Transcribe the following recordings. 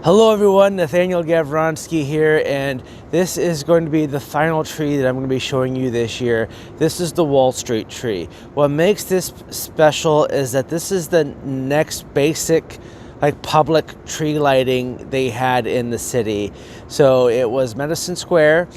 Hello everyone, Nathaniel Gavronsky here, and this is going to be the final tree that I'm going to be showing you this year. This is the Wall Street tree. What makes this special is that this is the next basic public tree lighting they had in the city. So it was Madison Square,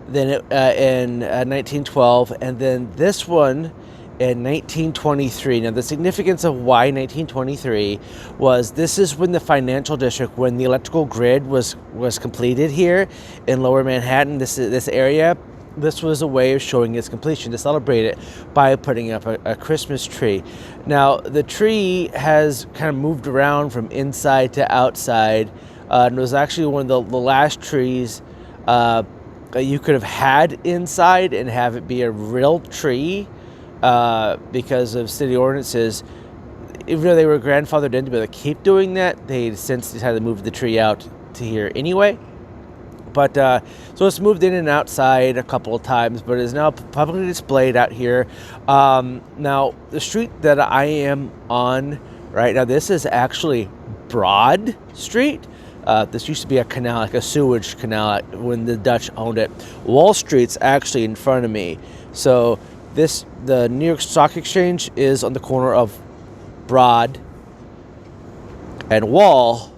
then in 1912, and then this one in 1923. Now, the significance of why 1923 was this is when the financial district, when the electrical grid was completed here in Lower Manhattan, this area. This was a way of showing its completion, to celebrate it by putting up a Christmas tree. Now, the tree has kind of moved around from inside to outside, and it was actually one of the last trees you could have had inside and have it be a real tree. Because of city ordinances, even though they were grandfathered in to be able to keep doing that, they since decided to move the tree out to here anyway. But so it's moved in and outside a couple of times, but is now publicly displayed out here. Now, the street that I am on right now, this is actually Broad Street. This used to be a canal, like a sewage canal, when the Dutch owned it. Wall Street's actually in front of me. So the New York Stock Exchange is on the corner of Broad and Wall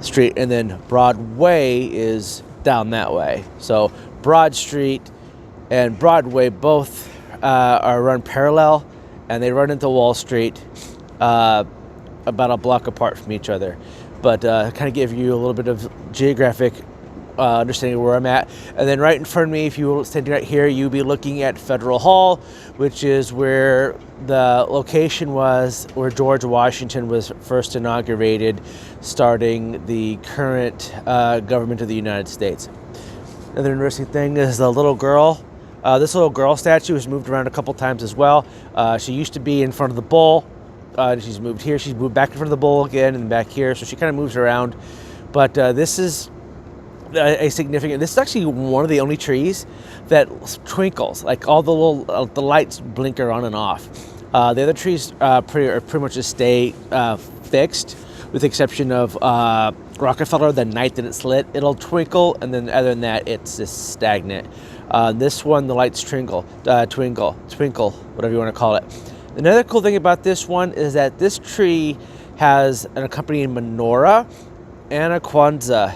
Street, and then Broadway is down that way. So Broad Street and Broadway both are run parallel, and they run into Wall Street about a block apart from each other. But kind of give you a little bit of geographic understanding where I'm at. And then right in front of me, if you were standing right here, you'll be looking at Federal Hall, which is where the location was where George Washington was first inaugurated, starting the current government of the United States. Another interesting thing is the little girl. This little girl statue has moved around a couple times as well. She used to be in front of the bull. She's moved here. She's moved back in front of the bull again and back here. So she kind of moves around. But this is a significant. This is actually one of the only trees that twinkles. Like all the little the lights blinker on and off. The other trees pretty much just stay fixed, with the exception of Rockefeller. The night that it's lit, it'll twinkle, and then other than that, it's just stagnant. This one, the lights twinkle, whatever you want to call it. Another cool thing about this one is that this tree has an accompanying menorah and a Kwanzaa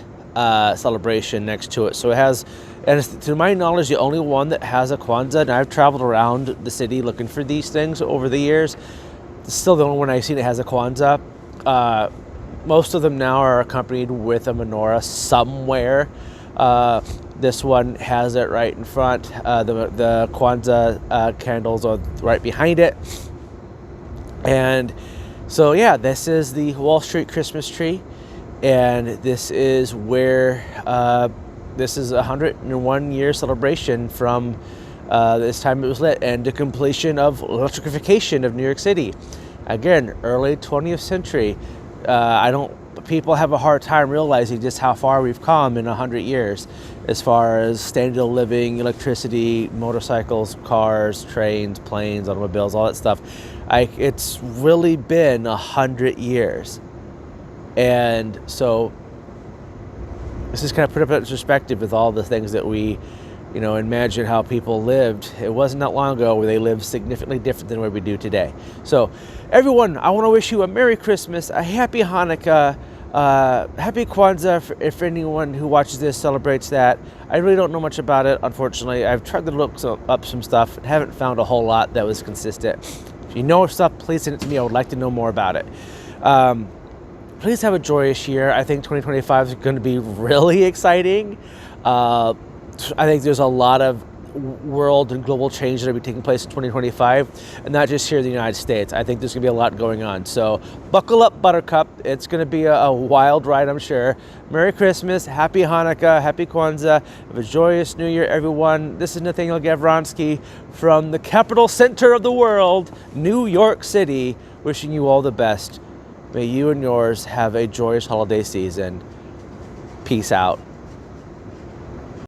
celebration next to it. So it has, and it's, to my knowledge, the only one that has a Kwanzaa. And I've traveled around the city looking for these things over the years. It's still the only one I've seen that has a Kwanzaa. Most of them now are accompanied with a menorah somewhere. This one has it right in front. The Kwanzaa candles are right behind it. And so, yeah, this is the Wall Street Christmas tree. And this is where this is a 101-year celebration from this time it was lit, and the completion of electrification of New York City. Again, early 20th century. People have a hard time realizing just how far we've come in 100 years as far as standard of living, electricity, motorcycles, cars, trains, planes, automobiles, all that stuff. It's really been 100 years. And so this is kind of put up in perspective with all the things that we, imagine how people lived. It wasn't that long ago where they lived significantly different than what we do today. So everyone, I want to wish you a Merry Christmas, a Happy Hanukkah, Happy Kwanzaa if anyone who watches this celebrates that. I really don't know much about it, unfortunately. I've tried to look up some stuff and haven't found a whole lot that was consistent. If you know stuff, please send it to me. I would like to know more about it. Please have a joyous year. I think 2025 is going to be really exciting. I think there's a lot of world and global change that will be taking place in 2025, and not just here in the United States. I think there's going to be a lot going on. So buckle up, Buttercup. It's going to be a wild ride, I'm sure. Merry Christmas, Happy Hanukkah, Happy Kwanzaa. Have a joyous New Year, everyone. This is Nathaniel Gavronsky from the capital center of the world, New York City, wishing you all the best. May you and yours have a joyous holiday season. Peace out.